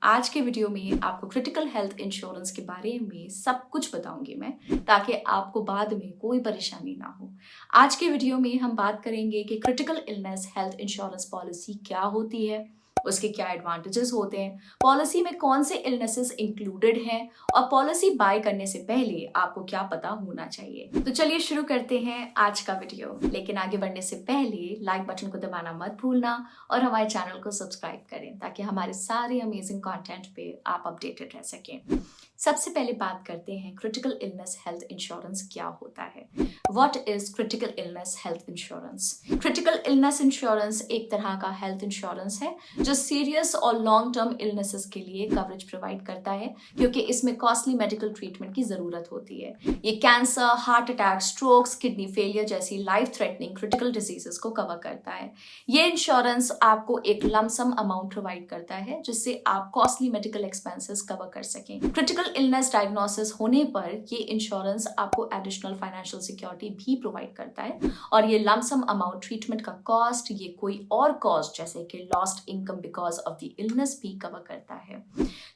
आज के वीडियो में आपको क्रिटिकल हेल्थ इंश्योरेंस के बारे में सब कुछ बताऊंगी मैं, ताकि आपको बाद में कोई परेशानी ना हो। आज के वीडियो में हम बात करेंगे कि critical illness health insurance policy क्या होती है, उसके क्या एडवांटेजेस होते हैं, पॉलिसी में कौन से इलनेसेस इंक्लूडेड हैं और पॉलिसी बाय करने से पहले आपको क्या पता होना चाहिए। तो चलिए शुरू करते हैं आज का वीडियो। लेकिन आगे बढ़ने से पहले लाइक बटन को दबाना मत भूलना और हमारे चैनल को सब्सक्राइब करें ताकि हमारे सारे अमेजिंग कंटेंट पे आप अपडेटेड रह सकें। सबसे पहले बात करते हैं क्रिटिकल इलनेस हेल्थ इंश्योरेंस क्या होता है। What is critical illness health insurance? Critical illness insurance एक तरह का हेल्थ इंश्योरेंस है जो सीरियस और लॉन्ग टर्म इलनेसेस के लिए कवरेज प्रोवाइड करता है, क्योंकि इसमें कॉस्टली मेडिकल ट्रीटमेंट की जरूरत होती है। ये cancer, heart attack, strokes, kidney failure जैसी लाइफ थ्रेटनिंग क्रिटिकल डिजीजेस को कवर करता है। ये इंश्योरेंस आपको एक लमसम अमाउंट प्रोवाइड करता है जिससे आप कॉस्टली मेडिकल एक्सपेंसेस कवर कर सकें। क्रिटिकल इलनेस डायग्नोसिस होने पर ये इंश्योरेंस आपको एडिशनल फाइनेंशियल सिक्योरिटी भी प्रोवाइड करता है और ये लमसम अमाउंट ट्रीटमेंट का कॉस्ट, ये कोई और कॉस्ट जैसे कि lost income because of the illness भी कवर करता है।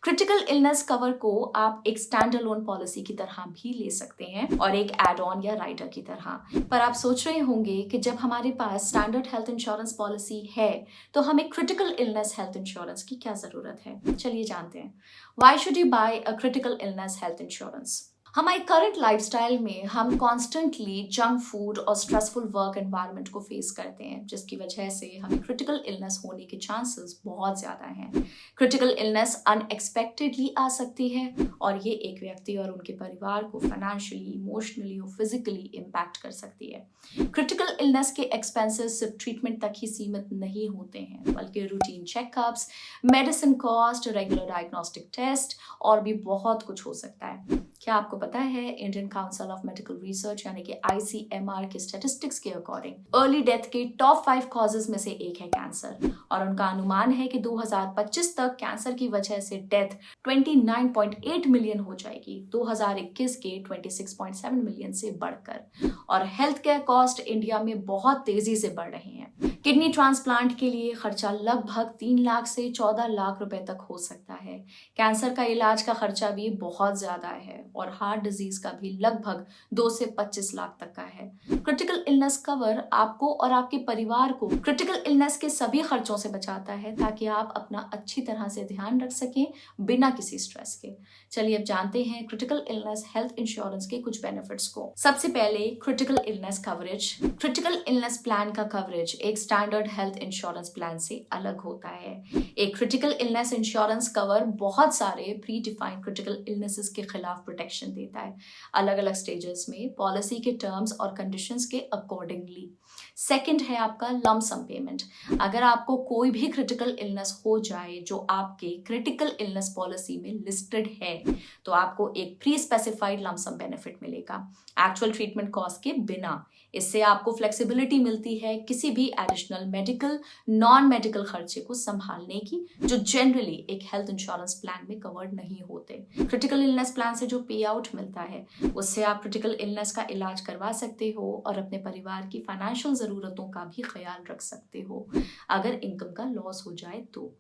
क्रिटिकल इलनेस कवर को आप एक स्टैंड अलोन पॉलिसी की तरह भी ले सकते हैं और एक एड ऑन या राइडर की तरह। पर आप सोच रहे होंगे कि जब हमारे पास स्टैंडर्ड हेल्थ इंश्योरेंस पॉलिसी है तो हमें क्रिटिकल इलनेस हेल्थ इंश्योरेंस की क्या जरूरत है। चलिए जानते हैं। Why should you buy a critical illness health insurance? हमारे करंट लाइफस्टाइल में हम कॉन्स्टेंटली जंक फूड और स्ट्रेसफुल वर्क एनवायरनमेंट को फेस करते हैं, जिसकी वजह से हमें क्रिटिकल इलनेस होने के चांसेस बहुत ज़्यादा हैं। क्रिटिकल इलनेस अनएक्सपेक्टेडली आ सकती है और ये एक व्यक्ति और उनके परिवार को फाइनेंशियली, इमोशनली और फिजिकली इम्पैक्ट कर सकती है। क्रिटिकल इलनेस के एक्सपेंसेस सिर्फ ट्रीटमेंट तक ही सीमित नहीं होते हैं, बल्कि routine checkups, medicine cost, regular diagnostic test और भी बहुत कुछ हो सकता है। क्या आपको पता है Indian council of medical research यानी कि ICMR के स्टैटिस्टिक्स के अकॉर्डिंग अर्ली डेथ के टॉप 5 कॉजेज में से एक है कैंसर, और उनका अनुमान है कि 2025 तक कैंसर की वजह से डेथ 29.8 मिलियन हो जाएगी, 2021 के 26.7 मिलियन से बढ़कर। और हेल्थ केयर कॉस्ट इंडिया में बहुत तेजी से बढ़ रहे हैं। किडनी ट्रांसप्लांट के लिए खर्चा लगभग 3 लाख से 14 लाख रुपए तक हो सकता है। कैंसर का इलाज का खर्चा भी बहुत ज्यादा है और हार्ट डिजीज का भी लगभग 2 से 25 लाख तक का है। क्रिटिकल इलनेस कवर आपको और आपके परिवार को क्रिटिकल इलनेस के सभी खर्चों से बचाता है, ताकि आप अपना अच्छी तरह से ध्यान रख सकें बिना किसी स्ट्रेस के। चलिए अब जानते हैं क्रिटिकल इलनेस हेल्थ इंश्योरेंस के कुछ बेनिफिट्स को। सबसे पहले critical illness coverage. Critical illness plan का कवरेज एक स्टैंडर्ड हेल्थ इंश्योरेंस प्लान से अलग होता है। एक क्रिटिकल इलनेस इंश्योरेंस कवर बहुत सारे प्री डिफाइंड क्रिटिकल इलनेसेस के खिलाफ प्रोटेक्शन देता है, अलग अलग स्टेजेस में पॉलिसी के टर्म्स और कंडीशंस के अकॉर्डिंगली। सेकंड है आपका लमसम पेमेंट। अगर आपको कोई भी क्रिटिकल इलनेस हो जाए जो आपके क्रिटिकल इलनेस पॉलिसी में लिस्टेड है, तो आपको एक प्री स्पेसिफाइड लमसम बेनिफिट मिलेगा एक्चुअल ट्रीटमेंट कॉस्ट के बिना। इससे आपको फ्लेक्सिबिलिटी मिलती है किसी भी एडिशनल मेडिकल, नॉन मेडिकल खर्चे को संभालने की, जो जनरली एक हेल्थ इंश्योरेंस प्लान में कवर्ड नहीं होते। क्रिटिकल इलनेस प्लान से जो पे आउट मिलता है उससे आप क्रिटिकल इलनेस का इलाज करवा सकते हो और अपने परिवार की फाइनेंशियल जरूरतों का भी ख्याल रख सकते हो अगर इनकम का लॉस हो जाए तो।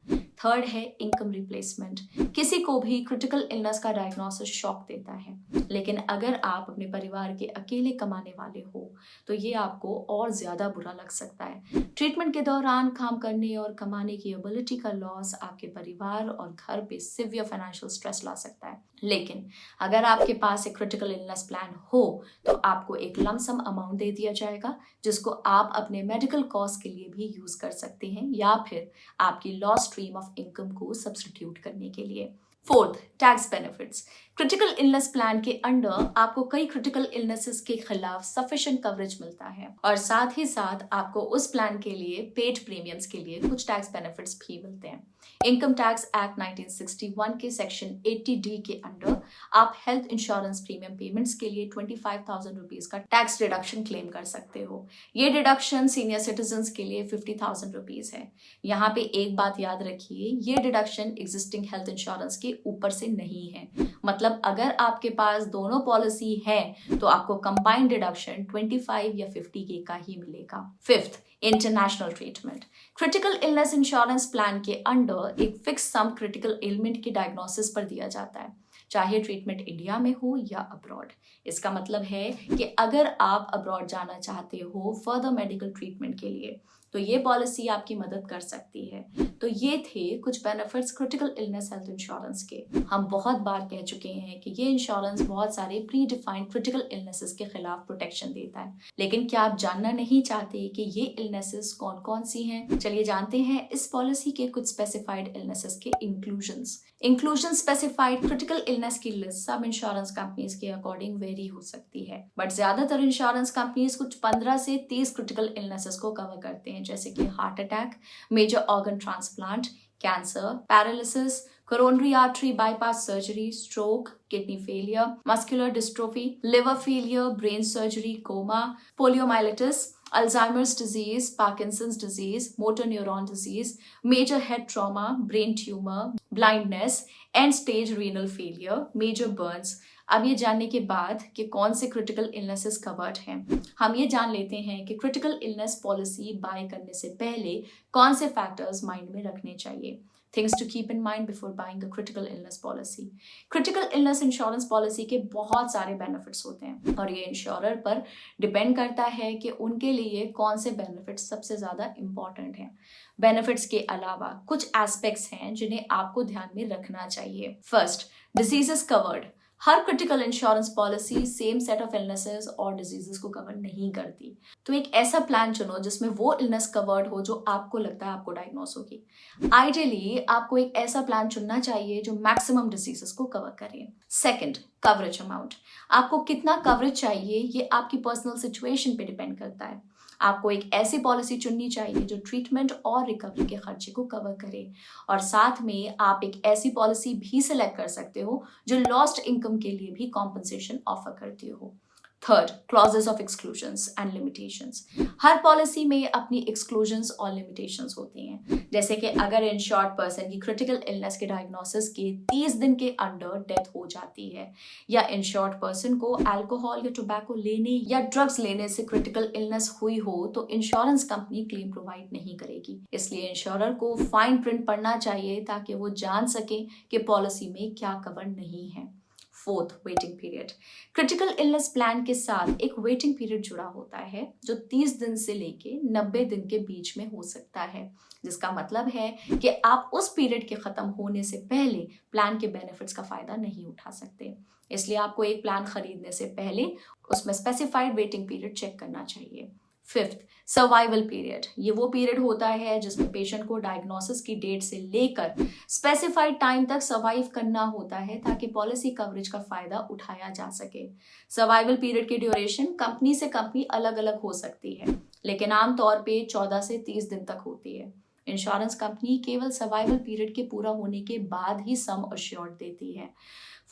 थर्ड है इनकम रिप्लेसमेंट। किसी को भी क्रिटिकल इलनेस का डायग्नोसिस शॉक देता है, लेकिन अगर आप अपने परिवार के अकेले कमाने वाले हो तो ये आपको और ज्यादा बुरा लग सकता है। ट्रीटमेंट के दौरान काम करने और कमाने की एबिलिटी का लॉस आपके परिवार और घर पे सिवियर फाइनेंशियल स्ट्रेस ला सकता है। लेकिन अगर आपके पास एक क्रिटिकल इलनेस प्लान हो तो आपको एक लमसम अमाउंट दे दिया जाएगा, जिसको आप अपने मेडिकल कॉस्ट के लिए भी यूज कर सकते हैं या फिर आपकी लॉस स्ट्रीम ऑफ इनकम को सब्स्टिट्यूट करने के लिए। Fourth, tax benefits. Critical illness plan के अंडर आपको कई क्रिटिकल इलनेसेस के खिलाफ सफिशिएंट कवरेज मिलता है और साथ ही साथ आपको उस प्लान के लिए पेड प्रीमियम्स के लिए कुछ टैक्स बेनिफिट्स भी मिलते हैं। इनकम टैक्स एक्ट 1961 के सेक्शन 80D के अंडर आप हेल्थ इंश्योरेंस प्रीमियम पेमेंट्स के लिए 25,000 रुपीज का टैक्स डिडक्शन क्लेम कर सकते हो। ये डिडक्शन सीनियर सिटीजन के लिए 50,000 रुपीज है। यहाँ पे एक बात याद रखिए, ये डिडक्शन एग्जिस्टिंग हेल्थ इंश्योरेंस के ऊपर से नहीं है। मतलब अगर आपके पास दोनों पॉलिसी है तो आपको कंबाइंड डिडक्शन 25 या 50K का ही मिलेगा। Fifth, international treatment. Critical illness insurance plan के अंडर एक फिक्स सम क्रिटिकल एलिमेंट की डायग्नोसिस पर दिया जाता है, चाहे ट्रीटमेंट इंडिया में हो या अब्रॉड। इसका मतलब है कि अगर आप अब्रॉड जाना चाहते हो फर्दर मेडिकल ट्रीटमेंट के लिए तो ये पॉलिसी आपकी मदद कर सकती है। तो ये थे कुछ benefits critical illness health insurance के। हम बहुत बार कह चुके हैं कि ये इंश्योरेंस बहुत सारे प्री डिफाइंड क्रिटिकल इलनेसेस के खिलाफ प्रोटेक्शन देता है, लेकिन क्या आप जानना नहीं चाहते कि ये इलनेसेस कौन कौन सी हैं? चलिए जानते हैं इस पॉलिसी के कुछ स्पेसिफाइड इलनेसेस के inclusions. Inclusion specified critical illness की लिस्ट सब इंश्योरेंस कंपनीज के अकॉर्डिंग वेरी हो सकती है, बट ज्यादातर इंश्योरेंस कंपनीज कुछ 15 से 30 क्रिटिकल इलनेसेस को कवर करते हैं, जैसे कि heart attack, major organ transplant, cancer, paralysis, coronary artery bypass surgery, stroke, kidney failure, muscular dystrophy, liver failure, brain surgery, coma, poliomyelitis, Alzheimer's disease, Parkinson's disease, motor neuron disease, major head trauma, brain tumor, blindness, end stage renal failure, major burns। अब ये जानने के बाद कि कौन से critical illnesses covered हैं, हम ये जान लेते हैं कि क्रिटिकल इलनेस पॉलिसी बाय करने से पहले कौन से फैक्टर्स माइंड में रखने चाहिए। Things to keep in mind before buying a critical illness policy। Critical illness insurance policy के बहुत सारे benefits होते हैं और ये इंश्योरर पर डिपेंड करता है कि उनके लिए कौन से बेनिफिट्स सबसे ज़्यादा इम्पॉर्टेंट हैं। बेनिफिट्स के अलावा कुछ एस्पेक्ट्स हैं जिन्हें आपको ध्यान में रखना चाहिए। First, diseases covered. Her critical insurance policy same set of illnesses और डिजीजेस को कवर नहीं करती, तो एक ऐसा प्लान चुनो जिसमें वो इलनेस कवर्ड हो जो आपको लगता है आपको डायग्नोस होगी। आइडियली आपको एक ऐसा प्लान चुनना चाहिए जो मैक्सिमम डिजीजेस को कवर करे। Second, coverage amount. आपको कितना कवरेज चाहिए ये आपकी पर्सनल सिचुएशन पे डिपेंड करता है। आपको एक ऐसी पॉलिसी चुननी चाहिए जो ट्रीटमेंट और रिकवरी के खर्चे को कवर करे, और साथ में आप एक ऐसी पॉलिसी भी सिलेक्ट कर सकते हो जो लॉस्ट इनकम के लिए भी कॉम्पनसेशन ऑफर करती हो। Third, clauses of exclusions and limitations. Her policy में अपनी एक्सक्लूजन्स और लिमिटेशंस होती हैं, जैसे कि अगर इंश्योर्ड पर्सन की क्रिटिकल इलनेस के डायग्नोसिस के 30 दिन के अंडर डेथ हो जाती है, या इंश्योर्ड पर्सन को अल्कोहल या टोबैको लेने या ड्रग्स लेने से क्रिटिकल इलनेस हुई हो, तो इंश्योरेंस कंपनी क्लेम प्रोवाइड नहीं करेगी। इसलिए इंश्योरर को फाइन प्रिंट पढ़ना चाहिए ताकि वो जान सके कि पॉलिसी में क्या कवर नहीं है। Fourth, waiting period. Critical illness plan के साथ एक वेटिंग पीरियड जुड़ा होता है जो 30 दिन से लेके 90 दिन के बीच में हो सकता है, जिसका मतलब है कि आप उस पीरियड के खत्म होने से पहले प्लान के बेनिफिट्स का फायदा नहीं उठा सकते। इसलिए आपको एक प्लान खरीदने से पहले उसमें स्पेसिफाइड वेटिंग पीरियड चेक करना चाहिए। Fifth, survival period. ये वो पीरियड होता है जिसमें पेशेंट को डायग्नोसिस की डेट से लेकर स्पेसिफाइड टाइम तक सर्वाइव करना होता है ताकि पॉलिसी कवरेज का फायदा उठाया जा सके। सर्वाइवल पीरियड की ड्यूरेशन कंपनी से कंपनी अलग अलग हो सकती है, लेकिन आमतौर पे 14 से 30 दिन तक होती है। इंश्योरेंस कंपनी केवल सर्वाइवल पीरियड के पूरा होने के बाद ही सम अश्योर्ड देती है।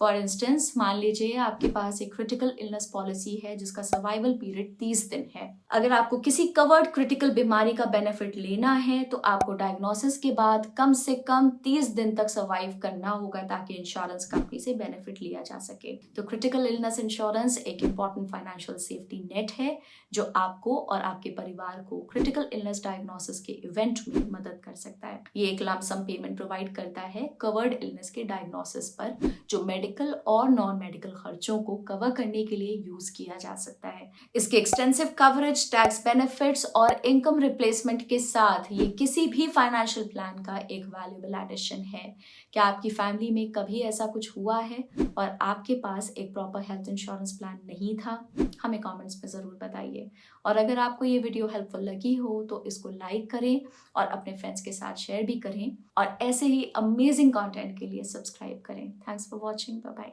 फॉर इंस्टेंस, मान लीजिए आपके पास एक क्रिटिकल इलनेस पॉलिसी है जिसका सर्वाइवल पीरियड 30 दिन है। अगर आपको किसी कवर्ड क्रिटिकल बीमारी का बेनिफिट लेना है तो आपको डायग्नोसिस के बाद कम से कम 30 दिन तक सर्वाइव करना होगा ताकि इंश्योरेंस कंपनी से बेनिफिट लिया जा सके। तो क्रिटिकल इलनेस इंश्योरेंस एक इंपॉर्टेंट फाइनेंशियल सेफ्टी नेट है जो आपको और आपके परिवार को क्रिटिकल इलनेस डायग्नोसिस के इवेंट में मदद कर सकता है। ये एक लंप सम पेमेंट प्रोवाइड करता है कवर्ड इलनेस के डायग्नोसिस पर, जो मेडिकल और नॉन मेडिकल खर्चों को कवर करने के लिए यूज किया जा सकता है। इसके एक्सटेंसिव कवरेज, टैक्स बेनिफिट्स और इनकम रिप्लेसमेंट के साथ ये किसी भी फाइनेंशियल प्लान का एक वैल्यूएबल एडिशन है। क्या आपकी फैमिली में कभी ऐसा कुछ हुआ है और आपके पास एक प्रॉपर हेल्थ इंश्योरेंस प्लान नहीं था? हमें कमेंट्स में ज़रूर बताइए। और अगर आपको ये वीडियो हेल्पफुल लगी हो तो इसको लाइक करें और अपने फ्रेंड्स के साथ शेयर भी करें, और ऐसे ही अमेजिंग कंटेंट के लिए सब्सक्राइब करें। Thanks for watching. Bye bye.